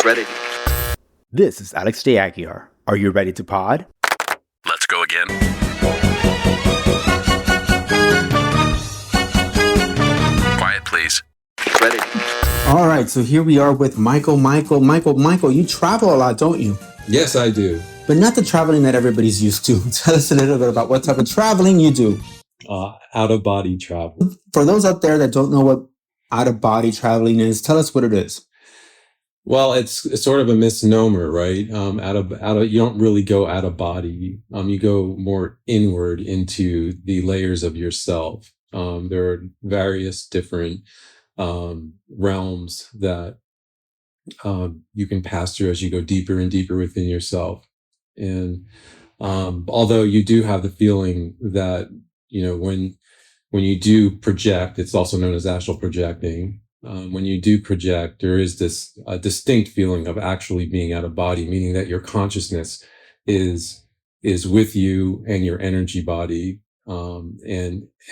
Ready. This is Alex Deagiar. Are you ready to pod? Let's go again. Quiet, please. Ready. All right, so here we are with Michael. Michael, you travel a lot, don't you? Yes, I do. But not the traveling that everybody's used to. Tell us a little bit about what type of traveling you do. Out-of-body travel. For those out there that don't know what out-of-body traveling is, tell us what it is. Well, it's sort of a misnomer, right? You don't really go out of body. You go more inward into the layers of yourself. There are various different realms that you can pass through as you go deeper and deeper within yourself. And although you do have the feeling that, when you do project, it's also known as astral projecting. When you do project, there is this distinct feeling of actually being out of body, meaning that your consciousness is with you and your energy body, and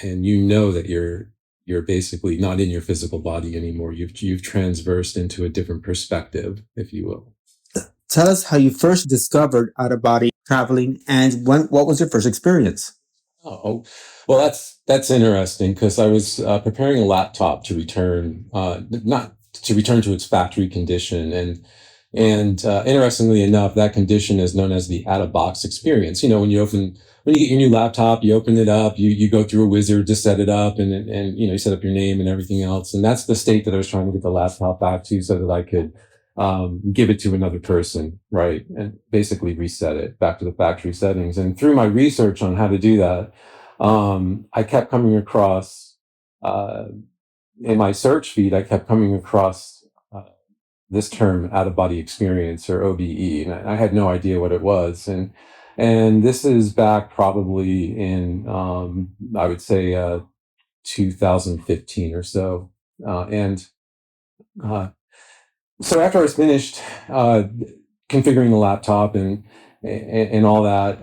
that you're basically not in your physical body anymore. You've transversed into a different perspective, if you will. Tell us how you first discovered out-of-body traveling and what was your first experience? Oh, well, that's interesting because I was preparing a laptop to return, not to return to its factory condition, and interestingly enough, that condition is known as the out-of-box experience. When you get your new laptop, you open it up, you go through a wizard to set it up, and you set up your name and everything else, and that's the state that I was trying to get the laptop back to, so that I could give it to another person, right? And basically reset it back to the factory settings. And through my research on how to do that, I kept coming across, in my search feed, I kept coming across this term out-of-body experience, or OBE, and I had no idea what it was. And this is back probably in, I would say, 2015 or so. So after I was finished configuring the laptop and all that,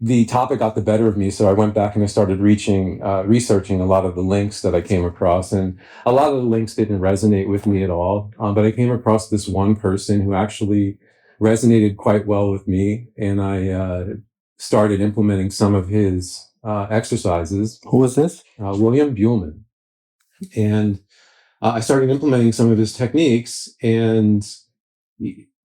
the topic got the better of me. So I went back and I started researching a lot of the links that I came across, and a lot of the links didn't resonate with me at all. But I came across this one person who actually resonated quite well with me, and I started implementing some of his exercises. Who was this? William Buhlman. And I started implementing some of his techniques, and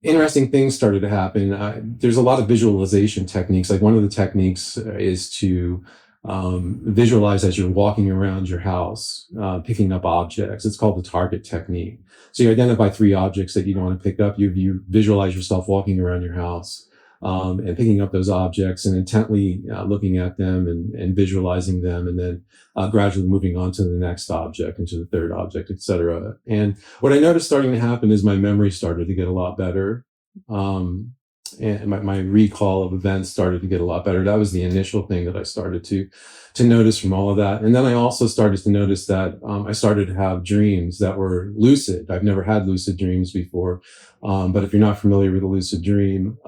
interesting things started to happen. There's a lot of visualization techniques. Like, one of the techniques is to visualize as you're walking around your house, picking up objects. It's called the target technique. So you identify 3 objects that you want to pick up. You visualize yourself walking around your house, and picking up those objects and intently looking at them and visualizing them, and then gradually moving on to the next object and to the third object, etc. And what I noticed starting to happen is my memory started to get a lot better. And my recall of events started to get a lot better. That was the initial thing that I started to notice from all of that. And then I also started to notice that I started to have dreams that were lucid. I've never had lucid dreams before. But if you're not familiar with a lucid dream,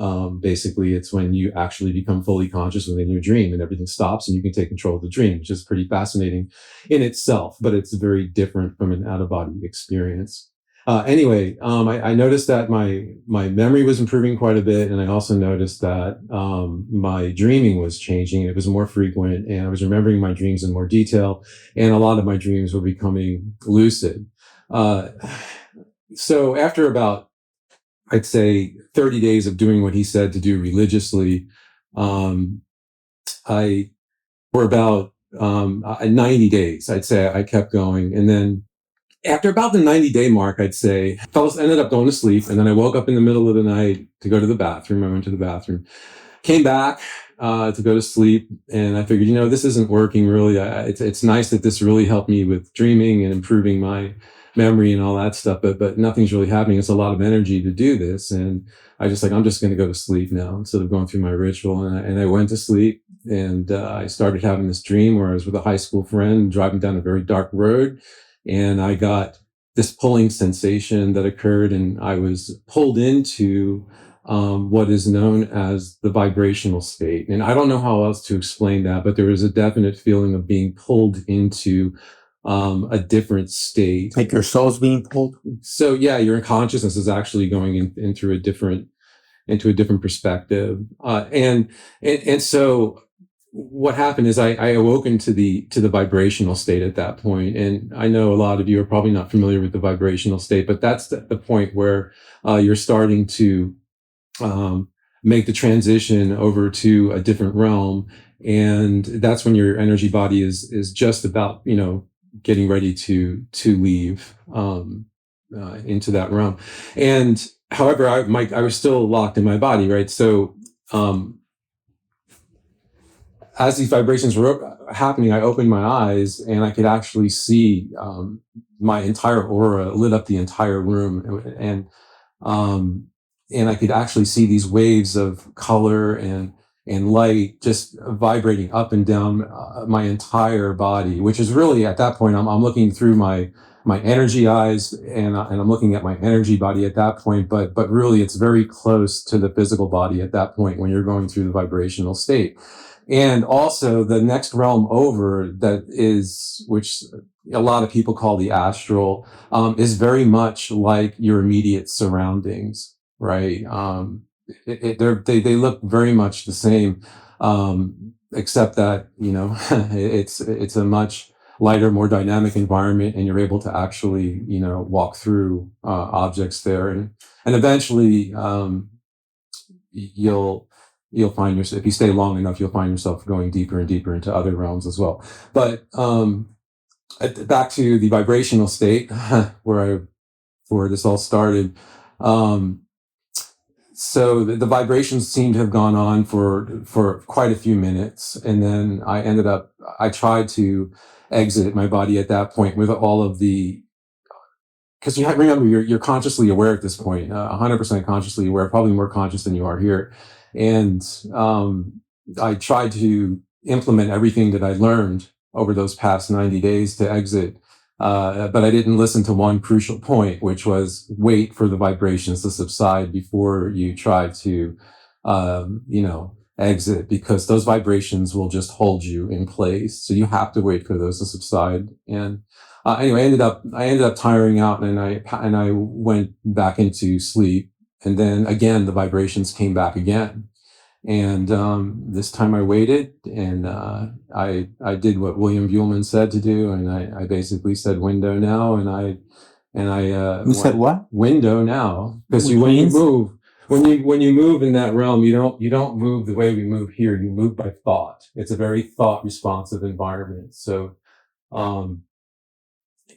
basically it's when you actually become fully conscious within your dream and everything stops and you can take control of the dream, which is pretty fascinating in itself, but it's very different from an out-of-body experience. Anyway, I noticed that my memory was improving quite a bit, and I also noticed that my dreaming was changing. It was more frequent, and I was remembering my dreams in more detail, and a lot of my dreams were becoming lucid. So after about, I'd say, 30 days of doing what he said to do religiously, for about 90 days, I'd say I kept going, and then after about the 90-day mark, I'd say, ended up going to sleep. And then I woke up in the middle of the night to go to the bathroom. I went to the bathroom, came back to go to sleep. And I figured, this isn't working really. It's nice that this really helped me with dreaming and improving my memory and all that stuff. But nothing's really happening. It's a lot of energy to do this. And I'm just going to go to sleep now instead of going through my ritual. And I went to sleep, and I started having this dream where I was with a high school friend driving down a very dark road. And I got this pulling sensation that occurred, and I was pulled into what is known as the vibrational state. And I don't know how else to explain that, but there was a definite feeling of being pulled into a different state. Like your soul's being pulled. So yeah, your consciousness is actually going into a different perspective. And so what happened is I awoken to the vibrational state at that point. And I know a lot of you are probably not familiar with the vibrational state, but that's the point where you're starting to make the transition over to a different realm. And that's when your energy body is just about, getting ready to leave into that realm. And however, I was still locked in my body, right? So as these vibrations were happening, I opened my eyes and I could actually see my entire aura lit up the entire room, and I could actually see these waves of color and light just vibrating up and down my entire body, which is really at that point, I'm looking through my energy eyes and I'm looking at my energy body at that point, but really it's very close to the physical body at that point when you're going through the vibrational state. And also the next realm over which a lot of people call the astral, is very much like your immediate surroundings, right? They look very much the same, except that, it's a much lighter, more dynamic environment, and you're able to actually, walk through objects there, and eventually you'll find yourself, if you stay long enough, you'll find yourself going deeper and deeper into other realms as well. But back to the vibrational state where this all started. So the vibrations seemed to have gone on for quite a few minutes. And then I tried to exit my body at that point with all of because you have to remember, you're consciously aware at this point, 100% consciously aware, probably more conscious than you are here. And I tried to implement everything that I learned over those past 90 days to exit. But I didn't listen to one crucial point, which was wait for the vibrations to subside before you try to, exit, because those vibrations will just hold you in place. So you have to wait for those to subside. And anyway, I ended up tiring out, and I went back into sleep. And then again, the vibrations came back again. And this time I waited, and I did what William Buhlman said to do, and I basically said window now, and I You said what? window now, because Which when you means? move, when you move in that realm, you don't move the way we move here. You move by thought. It's a very thought responsive environment. So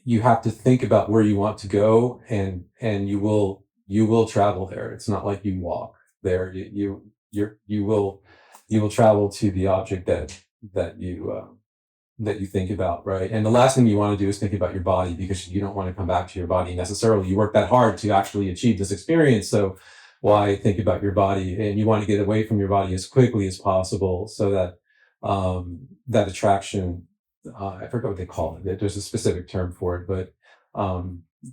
you have to think about where you want to go, and you will travel there. It's not like you walk there. You will travel to the object that you think about, right? And the last thing you want to do is think about your body, because you don't want to come back to your body necessarily. You work that hard to actually achieve this experience, so why think about your body? And you want to get away from your body as quickly as possible, so that that attraction, I forget what they call it. There's a specific term for it, but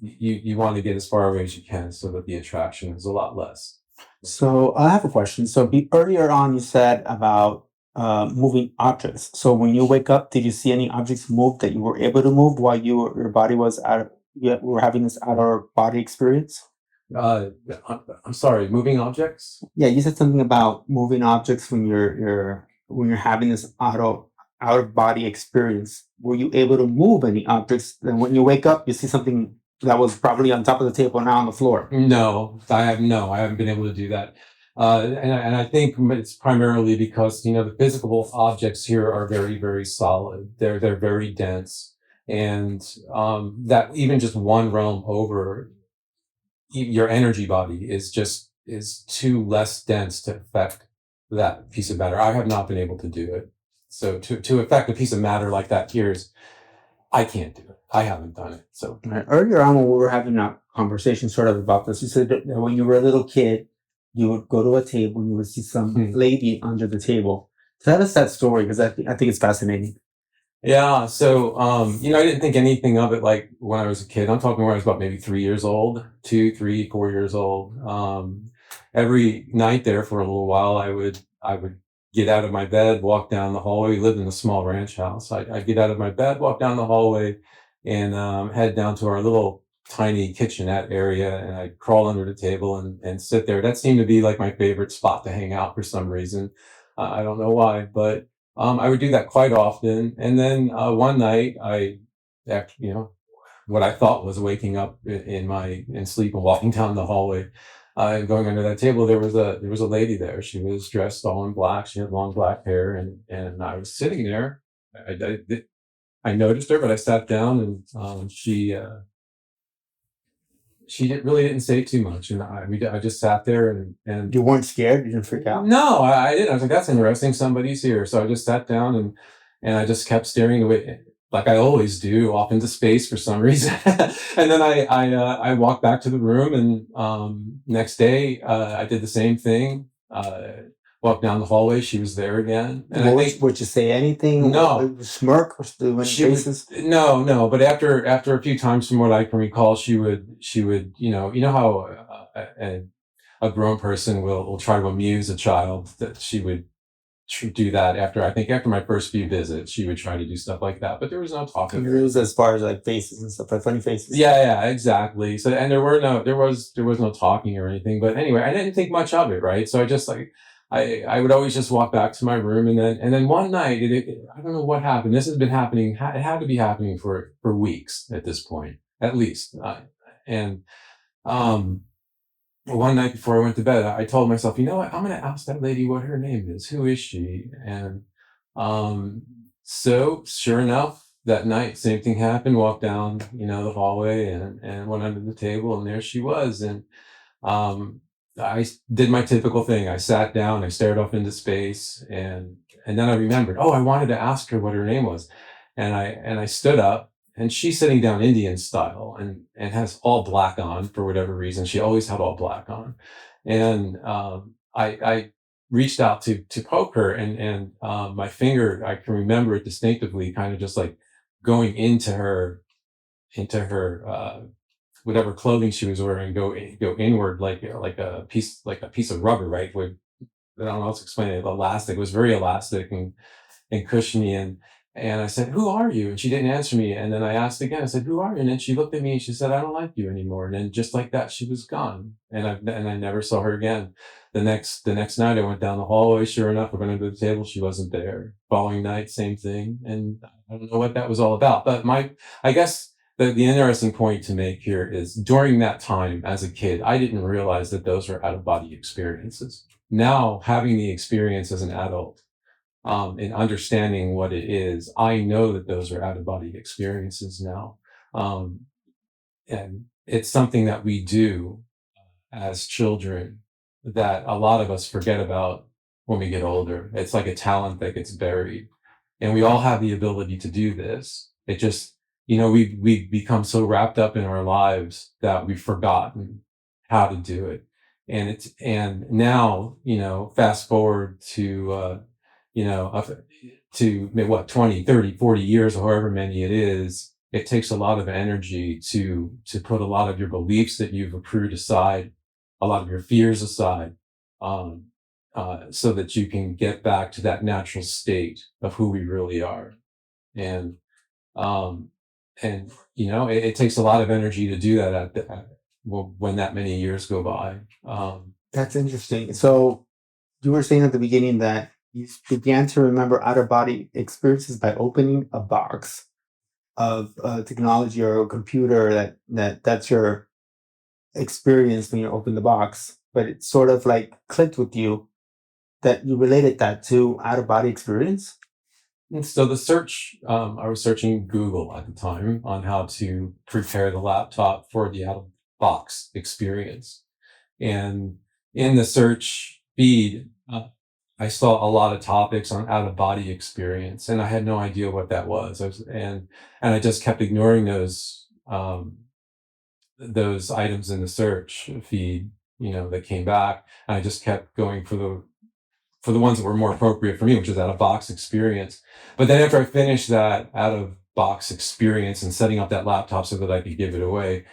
you want to get as far away as you can so that the attraction is a lot less. So I have a question. So earlier on, you said about moving objects. So when you wake up, did you see any objects move that you were able to move while your body was you were having this out of body experience? I'm sorry, moving objects? Yeah, you said something about moving objects when you're having this out of body experience. Were you able to move any objects? And when you wake up, you see something that was probably on top of the table, now on the floor. No, I haven't been able to do that. And I think it's primarily because, the physical objects here are very, very solid. They're very dense. And that even just one realm over, your energy body is too less dense to affect that piece of matter. I have not been able to do it. So to affect a piece of matter like that here I can't do it. I haven't done it. So Right. Earlier on, when we were having a conversation sort of about this, you said that when you were a little kid, you would go to a table and you would see some lady under the table. Tell us that story, because I think it's fascinating. yeah. So I didn't think anything of it like when I was a kid. I'm talking when I was about maybe 3 years old, 2, 3, 4 years old. Every night there for a little while, I would get out of my bed, walk down the hallway. We lived in a small ranch house. I'd get out of my bed, walk down the hallway, and head down to our little tiny kitchenette area, and I'd crawl under the table and sit there. That seemed to be like my favorite spot to hang out for some reason. I don't know why, but I would do that quite often. And then one night, after, what I thought was waking up in sleep and walking down the hallway, and going under that table, there was a lady there. She was dressed all in black. She had long black hair, and I was sitting there. I noticed her, but I sat down, and she really didn't say too much, and I just sat there, and You weren't scared? You didn't freak out? no, I didn't. I was like, that's interesting. Somebody's here. So I just sat down, and I just kept staring away, like I always do, off into space for some reason. And then I walked back to the room, and next day I did the same thing. Walked down the hallway. She was there again, and I think Would you say anything? No. Smirk or doing she would, faces? no, but after a few times, from what I can recall, she would, how a grown person will try to amuse a child, that she would do that after my first few visits. She would try to do stuff like that, but there was no talking. It was as far as like faces and stuff, like funny faces. Yeah, exactly. So, and there was no talking or anything, but anyway, I didn't think much of it, right? So I just I would always just walk back to my room, and then one night, I don't know what happened. This has been happening. It had to be happening for weeks at this point, at least. And one night before I went to bed, I told myself, you know what? I'm going to ask that lady what her name is. Who is she? And so sure enough, that night, same thing happened. Walked down, the hallway, and went under the table, and there she was. And I did my typical thing. I sat down, I stared off into space, and then I remembered, I wanted to ask her what her name was. And I stood up, and she's sitting down Indian style, and has all black on for whatever reason. She always had all black on. And I reached out to poke her, and my finger, I can remember it distinctively, kind of just like going into her whatever clothing she was wearing, go inward, like a piece of rubber, right? I don't know how to explain it. Elastic. It was very elastic and cushiony. And I said, "Who are you?" And she didn't answer me. And then I asked again. I said, "Who are you?" And then she looked at me and she said, "I don't like you anymore." And then just like that, she was gone. And I never saw her again. The next night, I went down the hallway. Sure enough, I went under the table. She wasn't there. Following night, same thing. And I don't know what that was all about. But I guess the interesting point to make here is, during that time as a kid, I didn't realize that those were out of body experiences. Now, having the experience as an adult, and understanding what it is, I know that those are out of body experiences now. And it's something that we do as children that a lot of us forget about when we get older. It's like a talent that gets buried, and we all have the ability to do this. It just, we've become so wrapped up in our lives that we've forgotten how to do it. And now, fast forward to, to what, 20, 30, 40 years, or however many it is, it takes a lot of energy to put a lot of your beliefs that you've accrued aside, a lot of your fears aside, so that you can get back to that natural state of who we really are. And it takes a lot of energy to do that when that many years go by. That's interesting. So you were saying at the beginning that you began to remember out-of-body experiences by opening a box of technology or a computer, that's your experience when you open the box. But it sort of like clicked with you that you related that to out-of-body experience. And so the search, I was searching Google at the time on how to prepare the laptop for the out-of-box experience. And in the search feed, I saw a lot of topics on out-of-body experience, and I had no idea what that was. And I just kept ignoring those items in the search feed, that came back. And I just kept going for the ones that were more appropriate for me, which is out-of-box experience. But then after I finished that out-of-box experience and setting up that laptop so that I could give it away,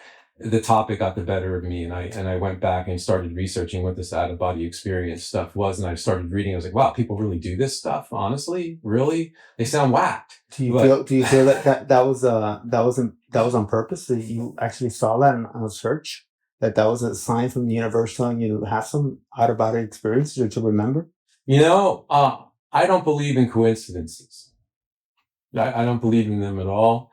the topic got the better of me, and I went back and started researching what this out of body experience stuff was, and I started reading. I was like, wow, people really do this stuff. Honestly, really, they sound whacked. Do you But- feel that was on purpose? That you actually saw that on a search? That was a sign from the universe telling you to have some out of body experience to remember? I don't believe in coincidences. I don't believe in them at all.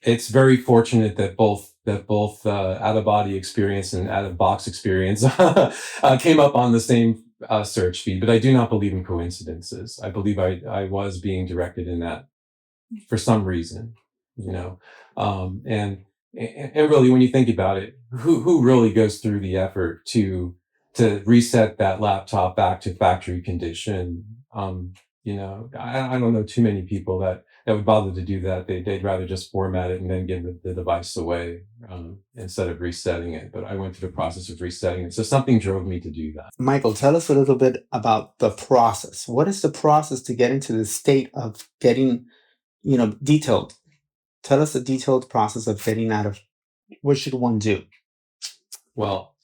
It's very fortunate that both out of body experience and out of box experience came up on the same search feed. But I do not believe in coincidences. I believe I was being directed in that for some reason, and really, when you think about it, who really goes through the effort to reset that laptop back to factory condition? I don't know too many people that would bother to do that. They'd rather just format it and then give the device away instead of resetting it. But I went through the process of resetting it. So something drove me to do that. Michael, tell us a little bit about the process. What is the process to get into the state of getting, detailed? Tell us the detailed process of getting out of, what should one do? Well,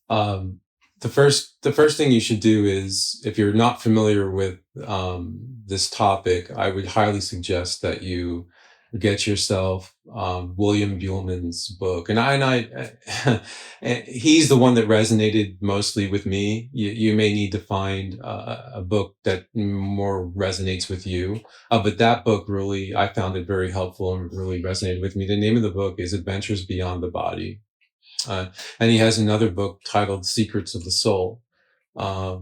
the first thing you should do is, if you're not familiar with this topic, I would highly suggest that you get yourself William Buhlman's book, and he's the one that resonated mostly with me. You may need to find a book that more resonates with you, but that book really, I found it very helpful and really resonated with me. The name of the book is Adventures Beyond the Body. And he has another book titled Secrets of the Soul. That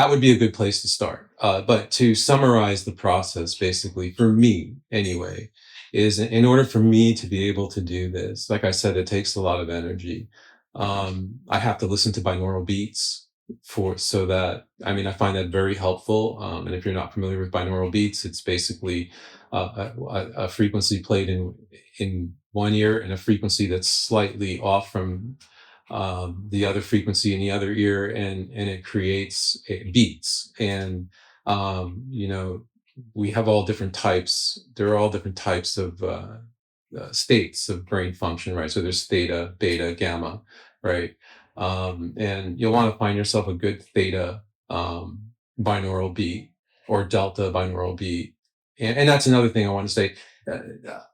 would be a good place to start. But to summarize the process, basically, for me anyway, is in order for me to be able to do this, like I said, it takes a lot of energy. I have to listen to binaural beats I find that very helpful. And if you're not familiar with binaural beats, it's basically a frequency played in one ear and a frequency that's slightly off from the other frequency in the other ear, and it creates beats. And we have all different types. There are all different types of states of brain function, right? So there's theta, beta, gamma, right? And you'll want to find yourself a good theta binaural beat or delta binaural beat. And that's another thing I want to say.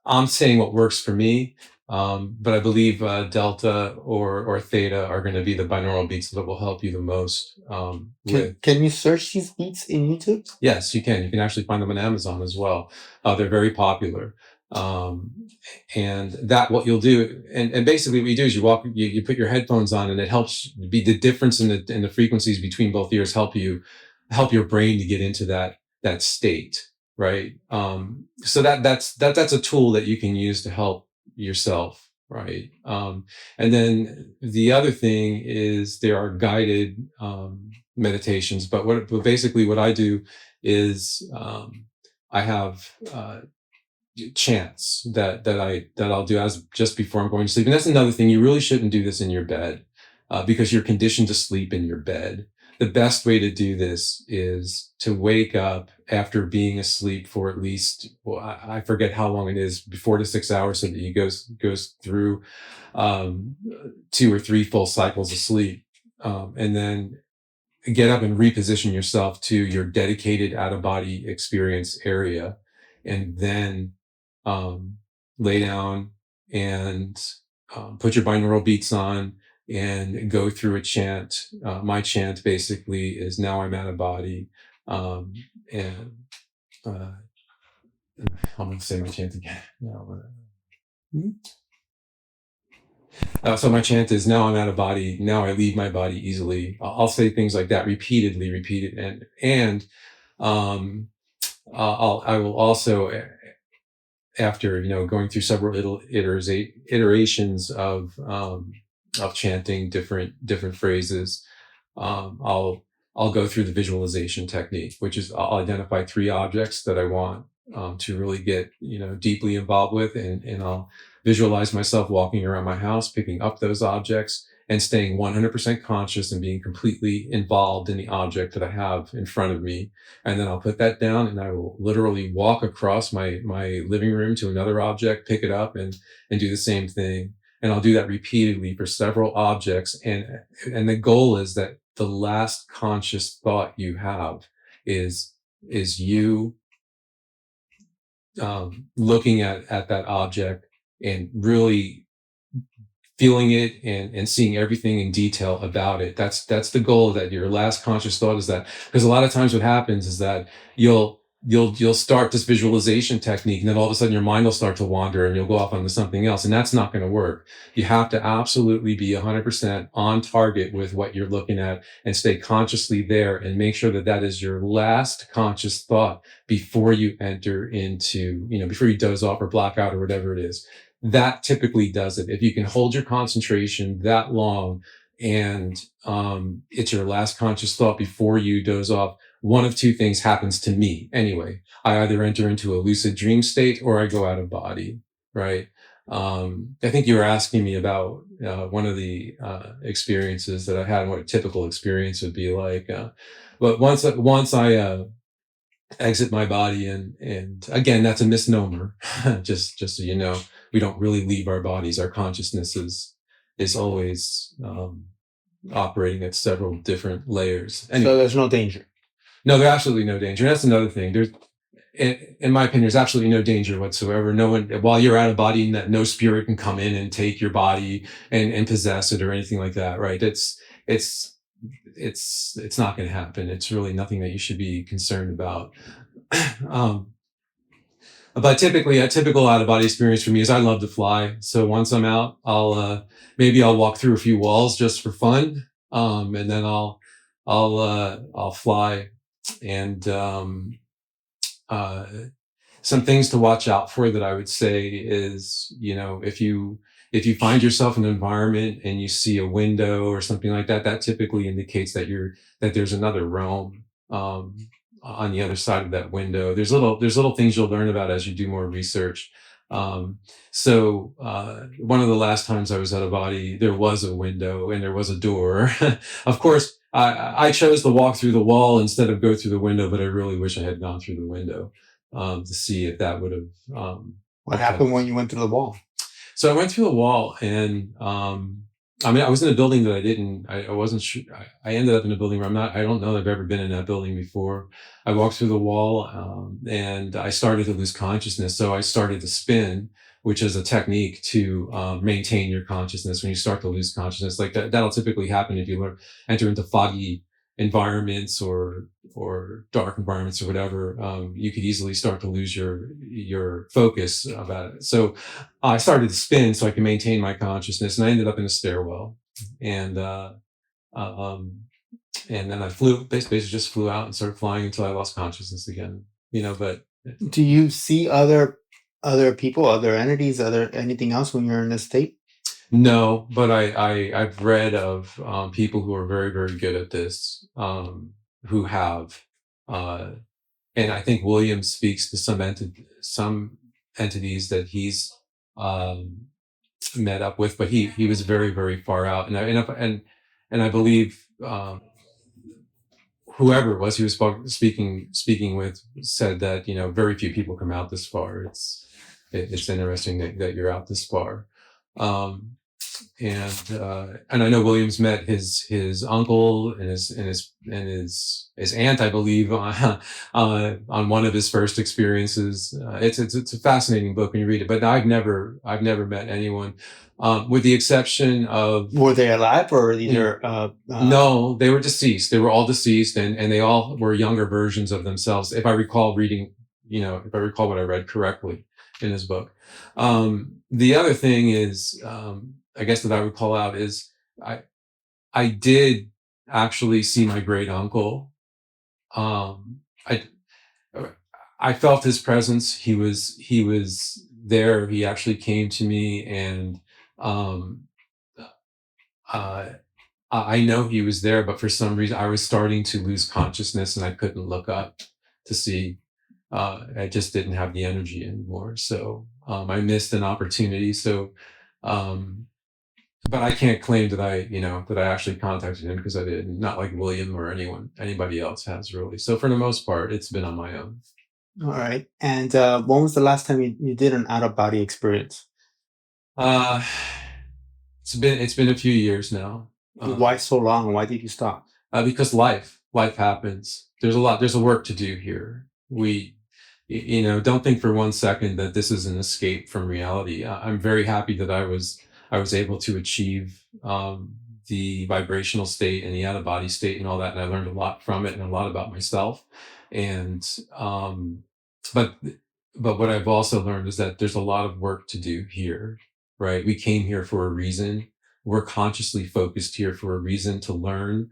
I'm saying what works for me, but I believe delta or theta are going to be the binaural beats that will help you the most. Can you search these beats in YouTube? Yes, you can. You can actually find them on Amazon as well. They're very popular. And that what you'll do, and basically what you do is you put your headphones on, and it helps be the difference in the frequencies between both ears help your brain to get into that state. Right. So that's a tool that you can use to help yourself. Right. And then the other thing is there are guided meditations, but basically what I do is I have chants that I'll do as just before I'm going to sleep. And that's another thing. You really shouldn't do this in your bed because you're conditioned to sleep in your bed. The best way to do this is to wake up after being asleep for at least, I forget how long it is, 4 to 6 hours, so that he goes through 2 or 3 full cycles of sleep, and then get up and reposition yourself to your dedicated out-of-body experience area, and then lay down and put your binaural beats on and go through a chant. My chant basically is "Now I'm out of body," and I'm going to say my chant again. So my chant is "Now I'm out of body. Now I leave my body easily." I'll say things like that repeatedly, and I will also, after going through several iterations of chanting different phrases, I'll go through the visualization technique, which is I'll identify 3 objects that I want to really get deeply involved with, and I'll visualize myself walking around my house, picking up those objects and staying 100% conscious and being completely involved in the object that I have in front of me. And then I'll put that down and I will literally walk across my living room to another object, pick it up and do the same thing. And I'll do that repeatedly for several objects. And the goal is that the last conscious thought you have is you looking at that object and really feeling it and seeing everything in detail about it. That's the goal, that your last conscious thought is that. Because a lot of times what happens is that you'll start this visualization technique, and then all of a sudden your mind will start to wander and you'll go off onto something else, and that's not going to work. You have to absolutely be 100% on target with what you're looking at and stay consciously there and make sure that that is your last conscious thought before you enter into, before you doze off or block out or whatever it is. That typically does it. If you can hold your concentration that long and it's your last conscious thought before you doze off, one of two things happens to me anyway. I either enter into a lucid dream state or I go out of body, right? I think you were asking me about one of the experiences that I had and what a typical experience would be like. But once I exit my body, and again, that's a misnomer, just so you know, we don't really leave our bodies. Our consciousness is always operating at several different layers. Anyway, So there's no danger. no, there's absolutely no danger. That's another thing. In my opinion, there's absolutely no danger whatsoever. No one, while you're out of body, that no spirit can come in and take your body and possess it or anything like that, right? It's not going to happen. It's really nothing that you should be concerned about. But typically, a typical out of body experience for me is I love to fly. So once I'm out, maybe I'll walk through a few walls just for fun, and then I'll fly. And some things to watch out for that I would say is, if you find yourself in an environment and you see a window or something like that, that typically indicates that there's another realm on the other side of that window. There's little things you'll learn about as you do more research. So one of the last times I was out of body, there was a window and there was a door. Of course, I chose to walk through the wall instead of go through the window, but I really wish I had gone through the window to see if that would have. What happened when you went through the wall? So I went through the wall, and I was in a building that I wasn't sure. I ended up in a building where I don't know that I've ever been in that building before. I walked through the wall, and I started to lose consciousness. So I started to spin, which is a technique to maintain your consciousness when you start to lose consciousness. Like that'll typically happen if you enter into foggy environments or dark environments or whatever. You could easily start to lose your focus about it. So I started to spin so I could maintain my consciousness, and I ended up in a stairwell, and then I basically just flew out and started flying until I lost consciousness again. But Do you see other people, other entities, anything else when you're in this state? no, but I've read of people who are very, very good at this, who have, and I think William speaks to some entities that he's met up with, but he was very, very far out, and I believe whoever it was he was speaking with said that very few people come out this far. It's interesting that you're out this far. And I know William's met his uncle and his aunt, I believe, on one of his first experiences. It's a fascinating book when you read it, but I've never met anyone, with the exception of. Were they alive or either? No, they were deceased. They were all deceased, and they all were younger versions of themselves. If I recall what I read correctly in his book. The other thing is, I guess that I would call out is I did actually see my great uncle. I felt his presence. He was there. He actually came to me, and I know he was there, but for some reason I was starting to lose consciousness and I couldn't look up to see. I just didn't have the energy anymore. So I missed an opportunity. So but I can't claim that I actually contacted him, because I did. Not like William or anybody else has, really. So for the most part, it's been on my own. All right. And when was the last time you did an out of body experience? Uh, it's been a few years now. Why so long? Why did you stop? Because life happens. There's a work to do here. Don't think for one second that this is an escape from reality. I'm very happy that I was able to achieve the vibrational state and the out of body state and all that, and I learned a lot from it and a lot about myself. And but what I've also learned is that there's a lot of work to do here, right? We came here for a reason. We're consciously focused here for a reason, to learn.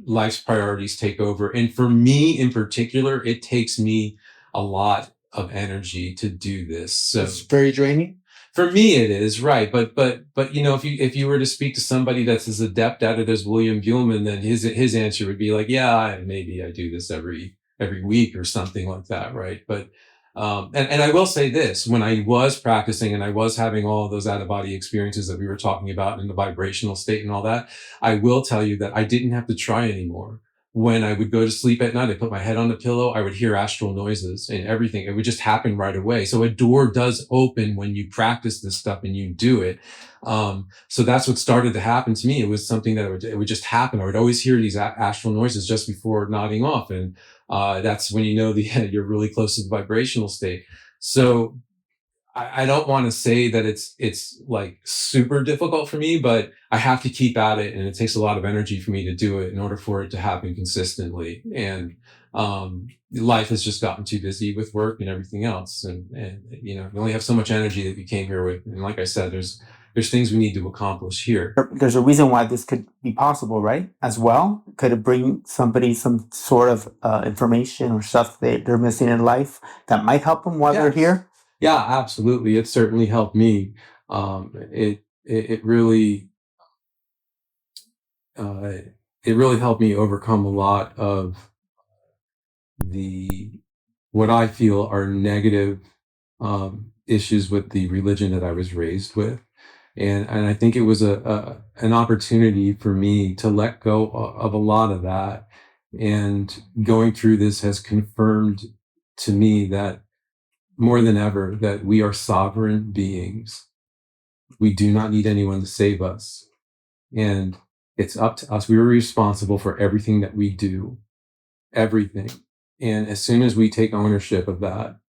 Life's priorities take over. And for me in particular, it takes me a lot of energy to do this. So It's very draining. for me it is, right. But if you were to speak to somebody that's as adept at it as William Buhlman, then his answer would be like, yeah, maybe I do this every week or something like that, right? But and I will say this: when I was practicing and I was having all of those out of body experiences that we were talking about in the vibrational state and all that, I will tell you that I didn't have to try anymore. When I would go to sleep at night, I put my head on the pillow, I would hear astral noises and everything. It would just happen right away. So a door does open when you practice this stuff and you do it. So that's what started to happen to me. It was something that it would just happen. I would always hear these astral noises just before nodding off. And that's when you're really close to the vibrational state. So I don't want to say that it's like super difficult for me, but I have to keep at it, and it takes a lot of energy for me to do it in order for it to happen consistently. And life has just gotten too busy with work and everything else, and you only have so much energy that you came here with. And like I said, there's things we need to accomplish here. There's a reason why this could be possible, right? As well, could it bring somebody some sort of information or stuff they're missing in life that might help them while they're Yes. here? Yeah, absolutely. It certainly helped me. It really helped me overcome a lot of what I feel are negative issues with the religion that I was raised with. And I think it was an opportunity for me to let go of a lot of that. And going through this has confirmed to me that more than ever, that we are sovereign beings. We do not need anyone to save us. And it's up to us. We are responsible for everything that we do, everything. And as soon as we take ownership of that,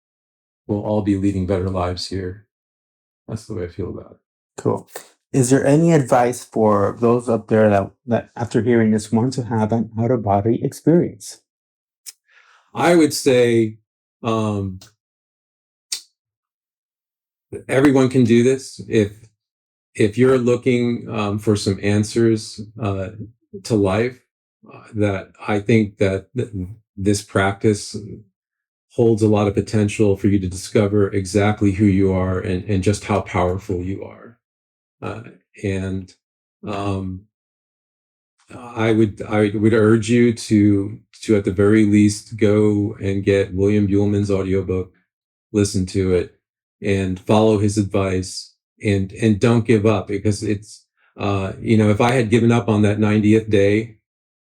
we'll all be leading better lives here. That's the way I feel about it. Cool. Is there any advice for those up there that after hearing this want to have an out of body experience? I would say everyone can do this. If you're looking for some answers to life, that I think that this practice holds a lot of potential for you to discover exactly who you are and just how powerful you are. I would urge you to at the very least go and get William Buhlman's audiobook, listen to it, and follow his advice, and don't give up, because it's if I had given up on that 90th day,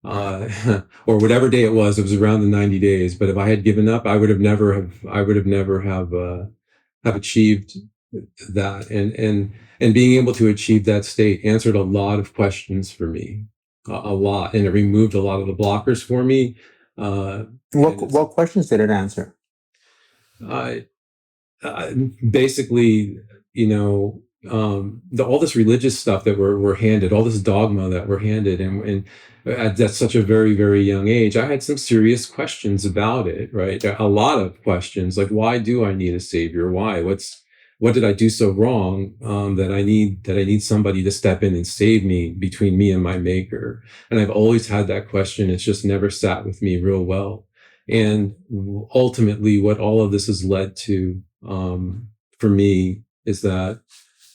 or whatever day it was around the 90 days, but if I had given up, I would have never have achieved that. And being able to achieve that state answered a lot of questions for me, a lot, and it removed a lot of the blockers for me. What questions did it answer? Basically, all this religious stuff that we're handed, all this dogma that we're handed, and at such a very, very young age, I had some serious questions about it, right? A lot of questions, like, why do I need a savior? Why? What did I do so wrong that I need somebody to step in and save me, between me and my maker? And I've always had that question. It's just never sat with me real well. And ultimately, what all of this has led to for me is that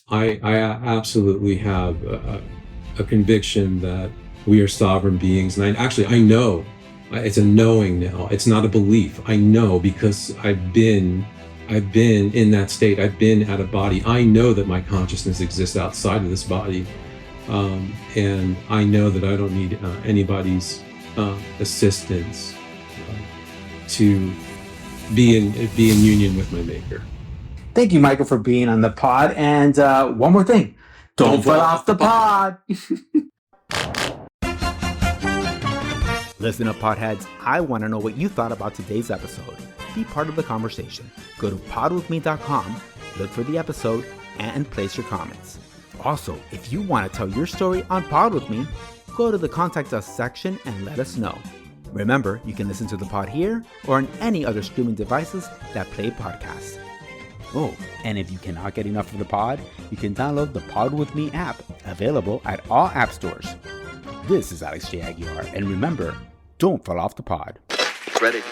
I absolutely have a conviction that we are sovereign beings. And I know, it's a knowing now. It's not a belief. I know, because I've been I've been in that state. I've been out of body. I know that my consciousness exists outside of this body. And I know that I don't need anybody's assistance to be in union with my maker. Thank you, Michael, for being on the pod. And one more thing. Don't fall off the pod. Listen up, Podheads. I want to know what you thought about today's episode. Be part of the conversation. Go to podwithme.com, look for the episode, and place your comments. Also, if you want to tell your story on Pod With Me, go to the Contact Us section and let us know. Remember, you can listen to the pod here or on any other streaming devices that play podcasts. Oh, and if you cannot get enough of the pod, you can download the Pod With Me app, available at all app stores. This is Alex J. Aguilar, and remember, don't fall off the pod. Ready.